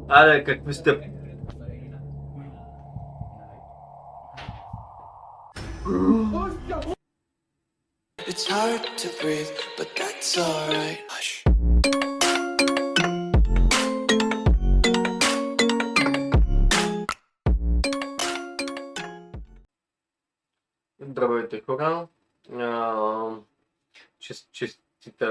Аре, какви сте? It's hard to breathe, but that's alright. Hush. Здравейте, хора. Честита,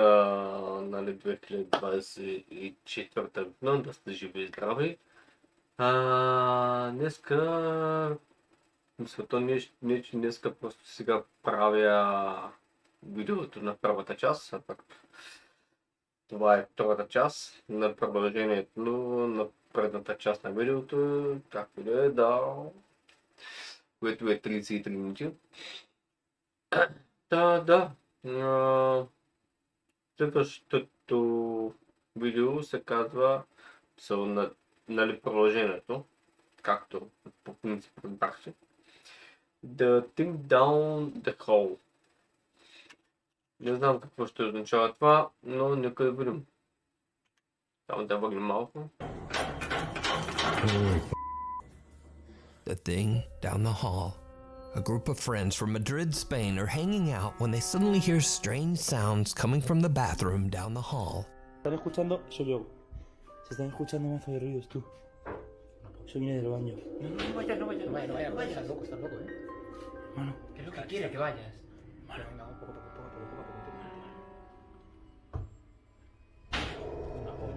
нали, 2024 година, да сте живи и здрави. Днеска, мисълта не е, че днеска просто сега правя видеото на първата част, а пък това е втората част на продължението на предната част на видеото, както да е, което е 33 минути. Да. Следващото видео се казва нали, продължението, както по принцип разбрахте. The thing down the hole. Не знам какво ще означава това, но нека да видим. Само да върнем малко. The thing down the hall. A group of friends from Madrid, Spain are hanging out when they suddenly hear strange sounds coming from the bathroom down the hall. Están escuchando, soy yo. Se están escuchando más de ruidos tú. Eso viene del baño. No vayas, estás loco, Mano. ¿Qué es lo que quiere que vayas? Mano. Venga, poco.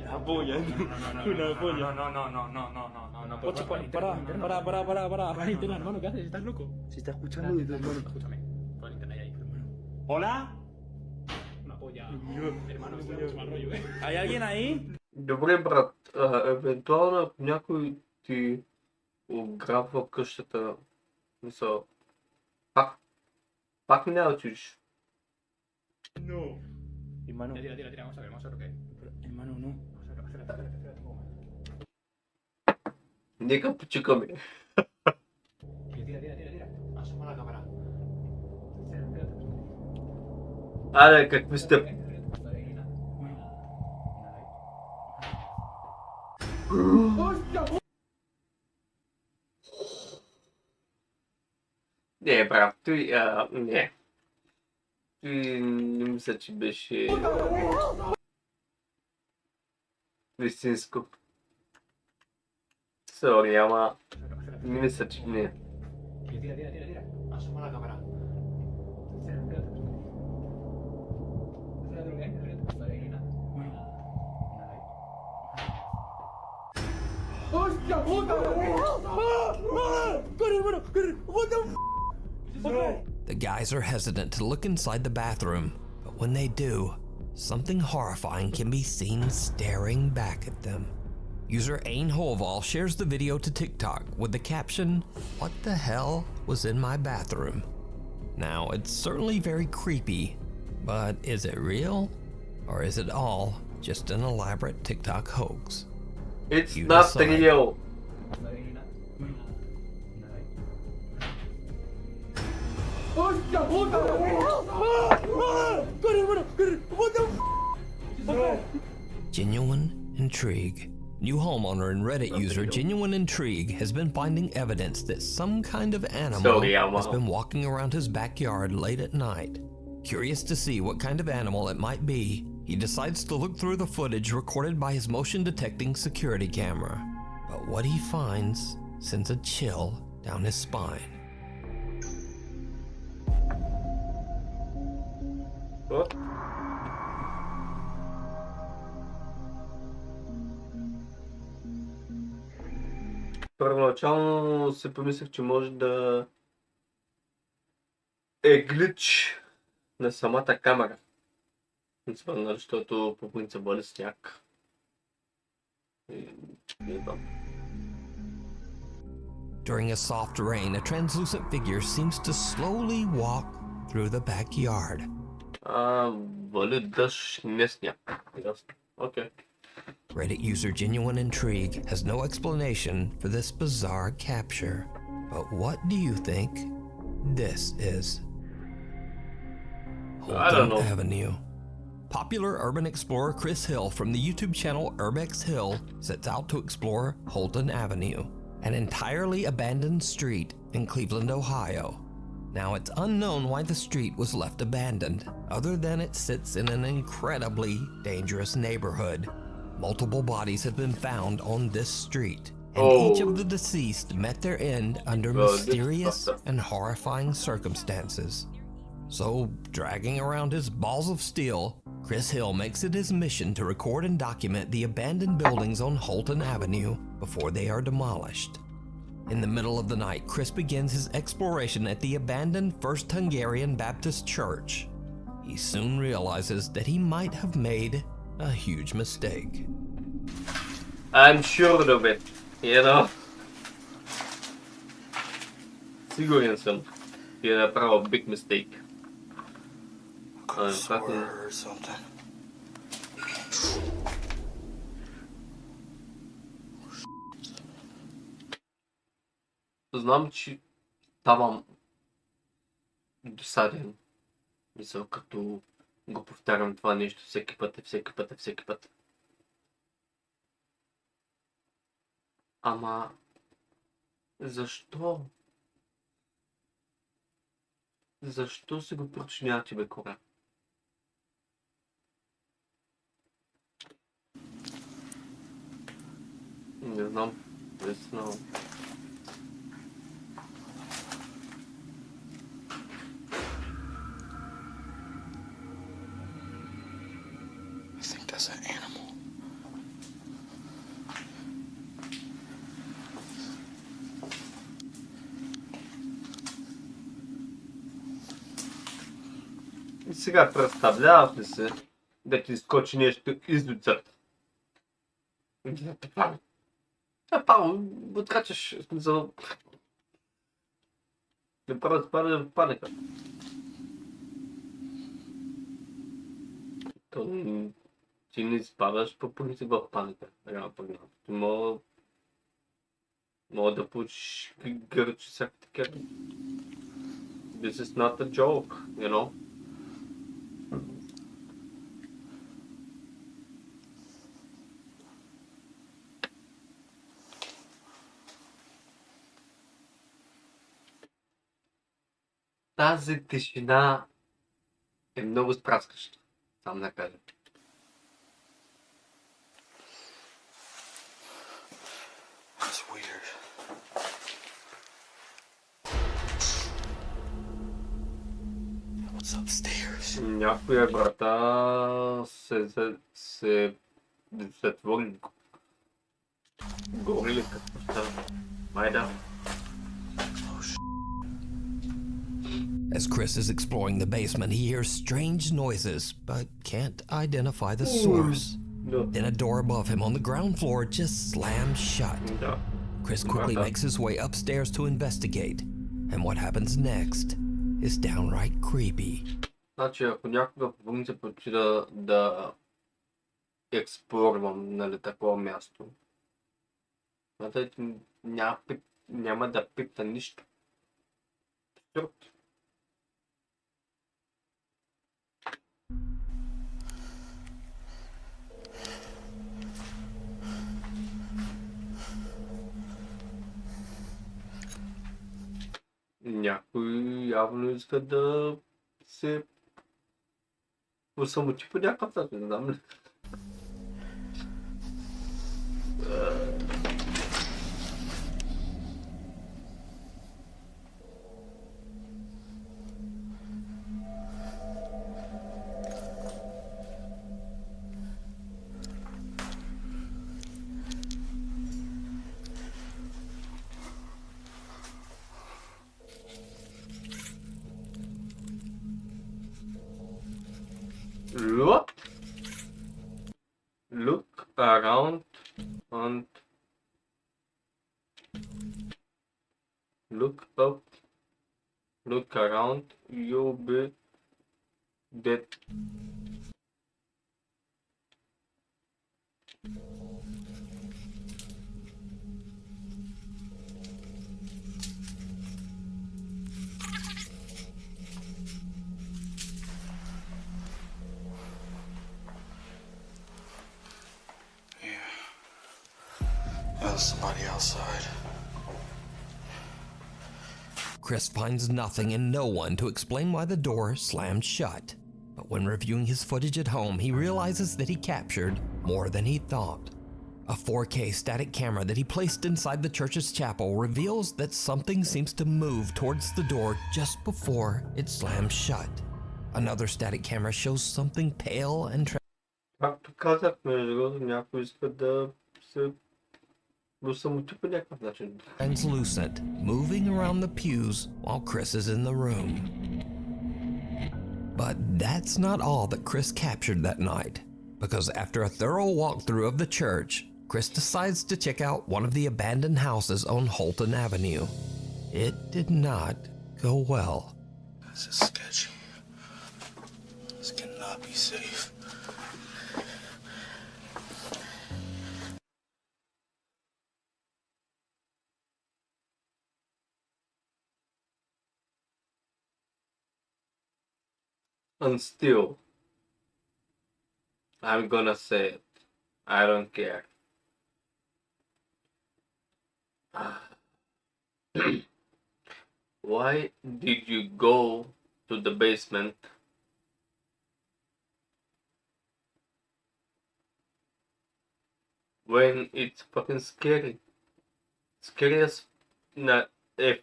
Una polla. Una polla. No. Ocho, para. Para el internet, hermano, ¿qué haces? ¿Estás loco? Se está escuchando de tu hermano. Escúchame, pon el internet ahí. ¿Hola? Una polla. Hermano, esto es mucho mal rollo, ¿Hay alguien ahí? Добре, брат. Евентуално, ако някой ти ограбва къщата, мисъл, пак ми няма да чуеш. No. Hermano. Tira, vamos a ver lo que hay. Hermano, no. Нека почекаме. Tira. Asoma la cámara. Аре, какви сте? Не, брат, той, не. Той не мисля, че беше истинско. Сори, ама не мисля, че не. Tira. Asoma la cámara. ¡Hostia puta! ¡Corre, hermano! ¡Corre! ¡What the f***! The guys are hesitant to look inside the bathroom, but when they do, something horrifying can be seen staring back at them. User Ain Holval shares the video to TikTok with the caption, "What the hell was in my bathroom?" Now, it's certainly very creepy, but is it real? Or is it all just an elaborate TikTok hoax? It's You not decide. real. ¡Hostia puta! ¡Corre, hermano! ¡Corre! ¡What the f***! Genuine intrigue. New homeowner and Reddit user Genuine Intrigue has been finding evidence that some kind of animal has been walking around his backyard late at night. Curious to see what kind of animal it might be, he decides to look through the footage recorded by his motion detecting security camera. But what he finds sends a chill down his spine. What? Първоначално се помислих, че може да е глич на самата камера. Защото по принцип бъде сняг. Не знам. During a soft rain, a translucent figure seems to slowly walk through the backyard. Вали дъжд, не сняг. Ясно. Окей. Reddit user Genuine Intrigue has no explanation for this bizarre capture. But what do you think this is? I don't know. Avenue. Popular urban explorer Chris Hill from the YouTube channel Urbex Hill sets out to explore Holton Avenue, an entirely abandoned street in Cleveland, Ohio. Now, it's unknown why the street was left abandoned, other than it sits in an incredibly dangerous neighborhood. Multiple bodies have been found on this street, and each of the deceased met their end under mysterious and horrifying circumstances. So, dragging around his balls of steel, Chris Hill makes it his mission to record and document the abandoned buildings on Holton Avenue before they are demolished. In the middle of the night, Chris begins his exploration at the abandoned First Hungarian Baptist Church. He soon realizes that he might have made a huge mistake. I'm sure of it, you know. Сигурен съм. Ти е направил big mistake. I swear or something. Знам, че ставам досаден. Мисъл, като го повтарям това нещо всеки път. Ама, защо? Защо се го причинявате, бе, хора? Не знам, наистина. I think that's an animal. И сега представляваш ли се да ти изкочи нещо из лицата? Пао, откачаш, в смисъл... Не правя да спада в паника. Ти не изпадаш по принцип в паника. Ти мога да получиш гърч и всяка такива. This is not a joke, you know? Тази тишина е много спраскаща, сам да кажа. That's weird. What's upstairs? Някоя врата се затвори. Гори ли какво? Май да. As Chris is exploring the basement, he hears strange noises, but can't identify the source. Then a door above him on the ground floor just slams shut. Chris quickly makes his way upstairs to investigate, and what happens next is downright creepy. Значи, ако някога по принцип отида да експлорвам, нали, такова място, няма да пипна нищо. Някой явно иска да се осамоти по някакъв начин, не знам ли. Look around and look up, look around, you'll be dead. There's somebody outside. Chris finds nothing and no one to explain why the door slammed shut. But when reviewing his footage at home, he realizes that he captured more than he thought. A 4K static camera that he placed inside the church's chapel reveals that something seems to move towards the door just before it slams shut. Another static camera shows something pale and Както казах, между другото, някой иска да се самоти по някакъв начин. translucent, moving around the pews while Chris is in the room. But that's not all that Chris captured that night, because after a thorough walkthrough of the church, Chris decides to check out one of the abandoned houses on Holton Avenue. It did not go well. This is sketchy. This cannot be safe. And still, I'm gonna say it. I don't care. Why did you go to the basement when it's fucking scary? Scary as not if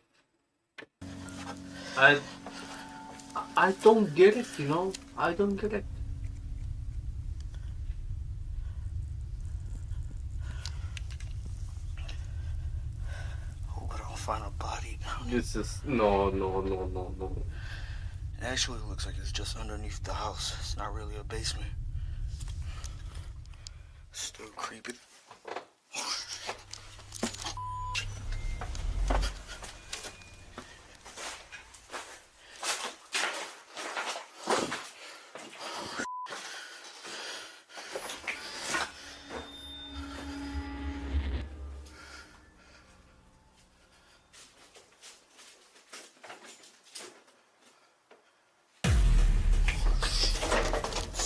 I don't get it, you know? I don't get it. Hope I don't find a body. This is no. It actually looks like it's just underneath the house. It's not really a basement. Still creepy.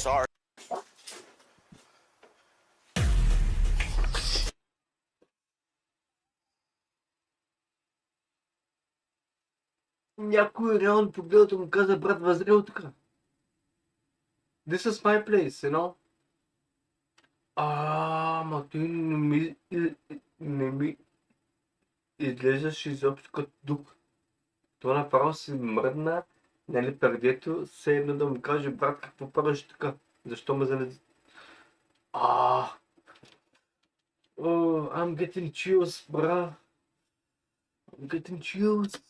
Sorry. Някой реално погледът му каза, брат, възри от тук. This is my place, you know? Ма той не ми изглеждаш изобщо като дух. Това направо си мръдна, нали, пердето, все едно да му каже, брат, какво правиш така? Защо ме залези? I'm getting chills, бра. I'm getting chills.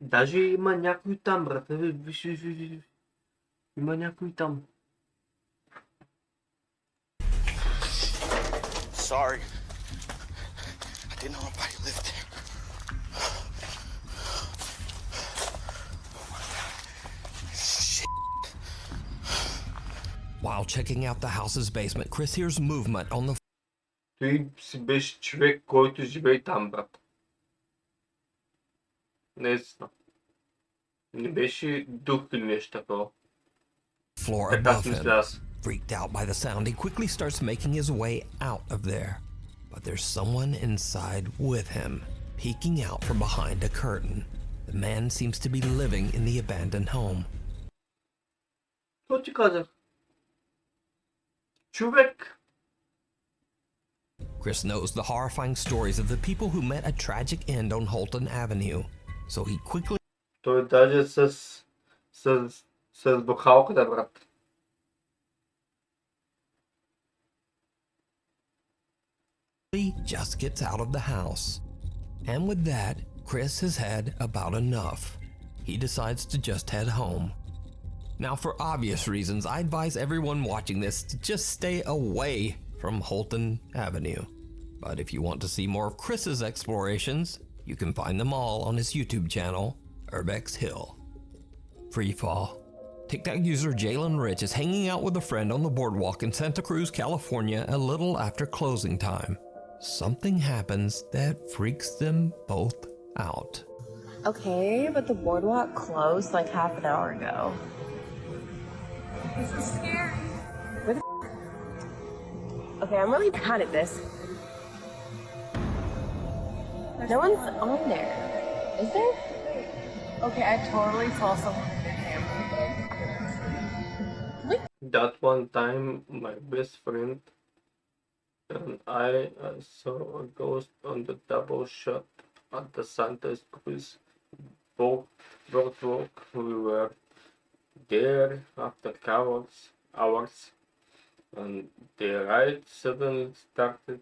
Даже има някой там, брат. Виж. Има някой там. Sorry. I didn't know nobody lived there. Oh my God. Shit. While checking out the house's basement, Chris hears movement on the Той си беше човек, който живее там, брат. Наистина. Не беше дух или нещо такова. floor Така above си him. мисля аз. Freaked out by the sound, he quickly starts making his way out of there. But there's someone inside with him, peeking out from behind a curtain. The man seems to be living in the abandoned home. Какво ти казах? Човек! Chris knows the horrifying stories of the people who met a tragic end on Holton Avenue, so he quickly Той даже с бухалката, брат. just gets out of the house. And with that, Chris has had about enough. He decides to just head home. Now, for obvious reasons, I advise everyone watching this to just stay away from Holton Avenue. But if you want to see more of Chris's explorations, you can find them all on his YouTube channel, Urbex Hill. Freefall. TikTok user Jalen Rich is hanging out with a friend on the boardwalk in Santa Cruz, California a little after closing time. Something happens that freaks them both out. Okay, but the boardwalk closed like half an hour ago. This is scary. Where the Okay, I'm really bad at this. No one's on there. Is there? Okay, I totally saw someone with their camera. That one time, my best friend and I saw a ghost on the double shot at the Santa Cruz boardwalk. We were there after hours, and the ride suddenly started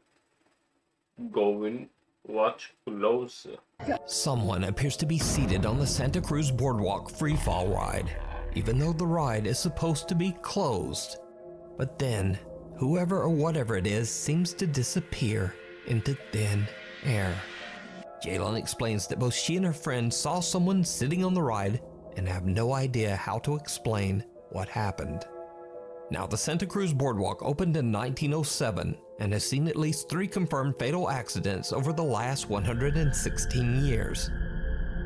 going much closer. Someone appears to be seated on the Santa Cruz Boardwalk freefall ride, even though the ride is supposed to be closed. But then, whoever or whatever it is seems to disappear into thin air. Jalen explains that both she and her friend saw someone sitting on the ride and have no idea how to explain what happened. Now, the Santa Cruz Boardwalk opened in 1907 and has seen at least 3 confirmed fatal accidents over the last 116 years.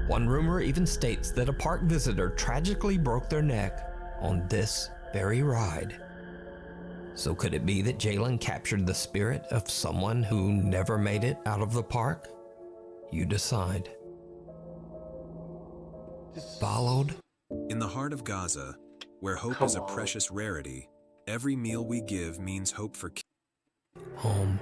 One rumor even states that a park visitor tragically broke their neck on this very ride. So could it be that Jalen captured the spirit of someone who never made it out of the park? You decide. Followed. In the heart of Gaza, where hope is a precious rarity, every meal we give means hope for Home.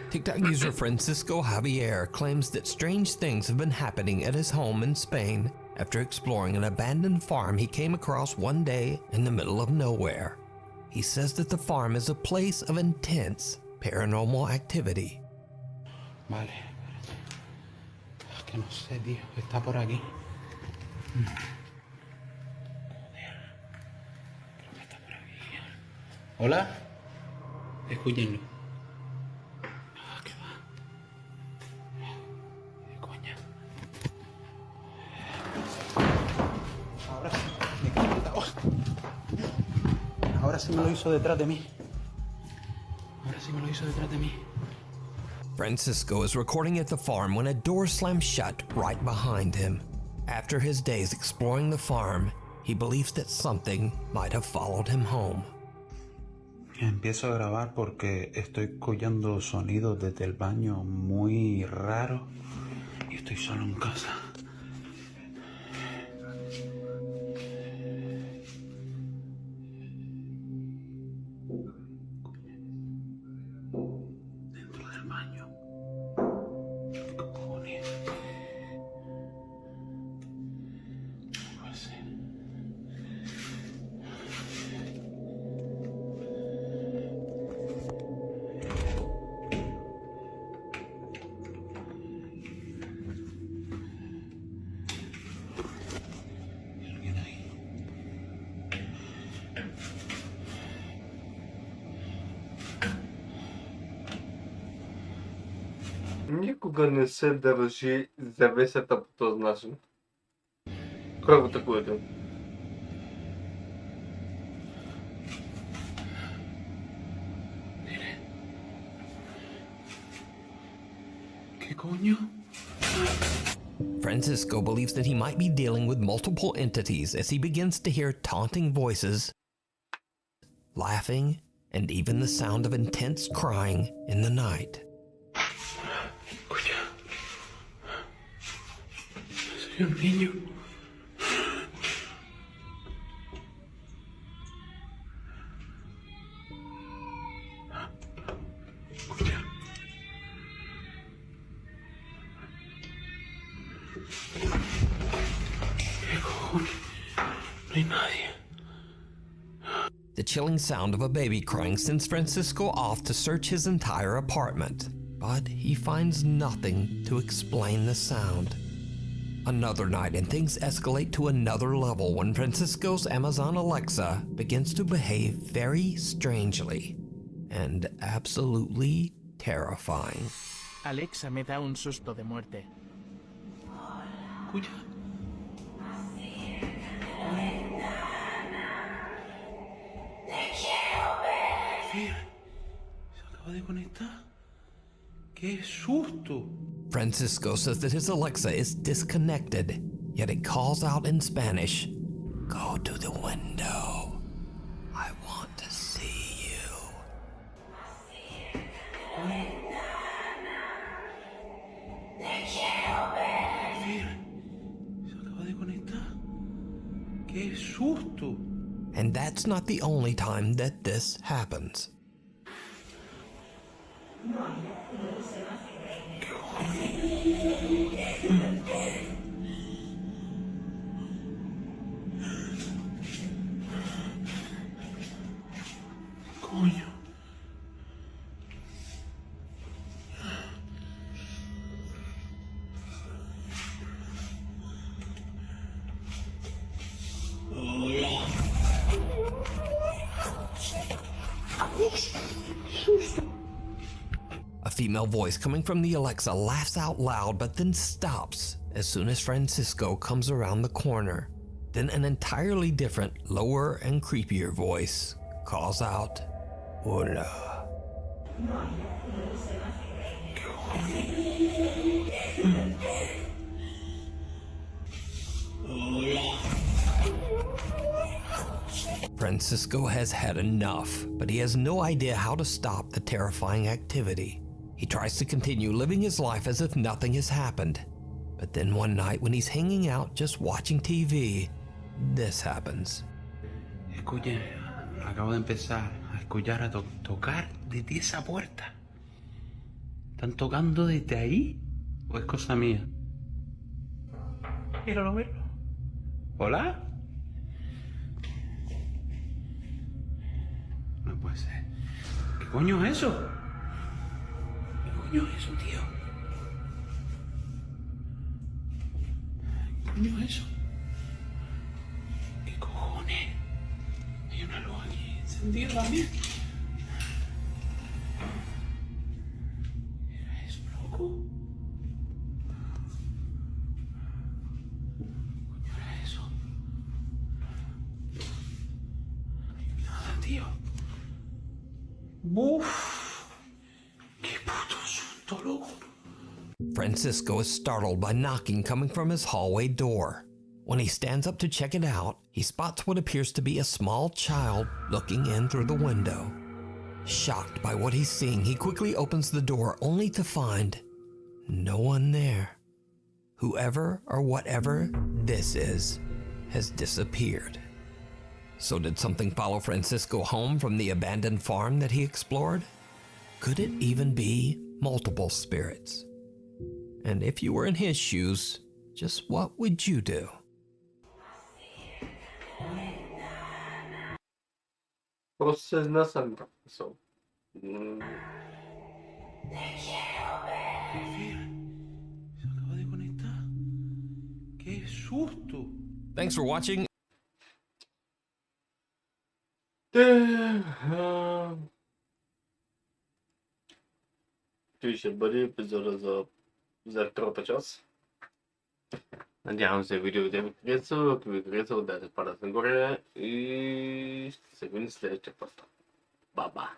TikTok user Francisco Javier claims that strange things have been happening at his home in Spain after exploring an abandoned farm he came across one day in the middle of nowhere. He says that the farm is a place of intense paranormal activity. Vale. Que no sé, tío. Está por aquí. Creo que está por aquí. ¿Hola? Escúchenlo. ¿Qué va? Coña. Ahora sí. Me quita. Ahora sí me lo hizo detrás de mí. Ahora sí me lo hizo detrás de mí. Francisco is recording at the farm when a door slams shut right behind him. After his days exploring the farm, he believes that something might have followed him home. Empiezo a grabar porque estoy escuchando sonidos desde el baño muy raros y estoy solo en casa. Dentro del baño. ¿Qué cojones? ¿Cómo va a ser? Никога не се държи завесата по този начин. Кой го атакувате? ¿Qué coño? Francisco believes that he might be dealing with multiple entities as he begins to hear taunting voices, laughing, and even the sound of intense crying in the night. Escucha. Soy un niño. Escucha. ¿Qué cojones? No hay nadie. The chilling sound of a baby crying sends Francisco off to search his entire apartment, but he finds nothing to explain the sound. Another night and things escalate to another level when Francisco's Amazon Alexa begins to behave very strangely and absolutely terrifying. Alexa me da un susto de muerte. Escucha. Fíjate, se acaba de conectar. ¡Qué susto! Francisco says that his Alexa is disconnected, yet it calls out in Spanish, "Go to the window. I want to see you." Se acaba de conectar. ¡Qué susto! And that's not the only time that this happens. Coño. A female voice coming from the Alexa laughs out loud but then stops as soon as Francisco comes around the corner. Then an entirely different, lower and creepier voice calls out, "Hola." Francisco has had enough, but he has no idea how to stop the terrifying activity. He tries to continue living his life as if nothing has happened. But then one night when he's hanging out just watching TV, this happens. Escuchen, acabo de empezar a escuchar a tocar desde esa puerta. ¿Están tocando desde ahí? ¿O es cosa mía? Míralo, míralo. ¿Hola? No puede ser. ¿Qué coño es eso? ¿Qué coño es eso, tío? ¿Qué coño es eso? ¿Qué cojones? Hay una luz aquí encendida también. ¿Qué era eso, loco? ¿Qué coño era eso? Nada, tío. Uf. Qué puto susto, loco. Francisco is startled by knocking coming from his hallway door. When he stands up to check it out, he spots what appears to be a small child looking in through the window. Shocked by what he's seeing, he quickly opens the door only to find no one there. Whoever or whatever this is has disappeared. So did something follow Francisco home from the abandoned farm that he explored? Could it even be multiple spirits? And if you were in his shoes, just what would you do? Process nasıl so. Se acaba de conectar. ¡Qué susto! Thanks for watching. Tu ще бъде епизода за втората част. Надявам се видео да ви хареса. Ако ви хареса, дайте палец нагоре и ще се видим следващия път. Баба!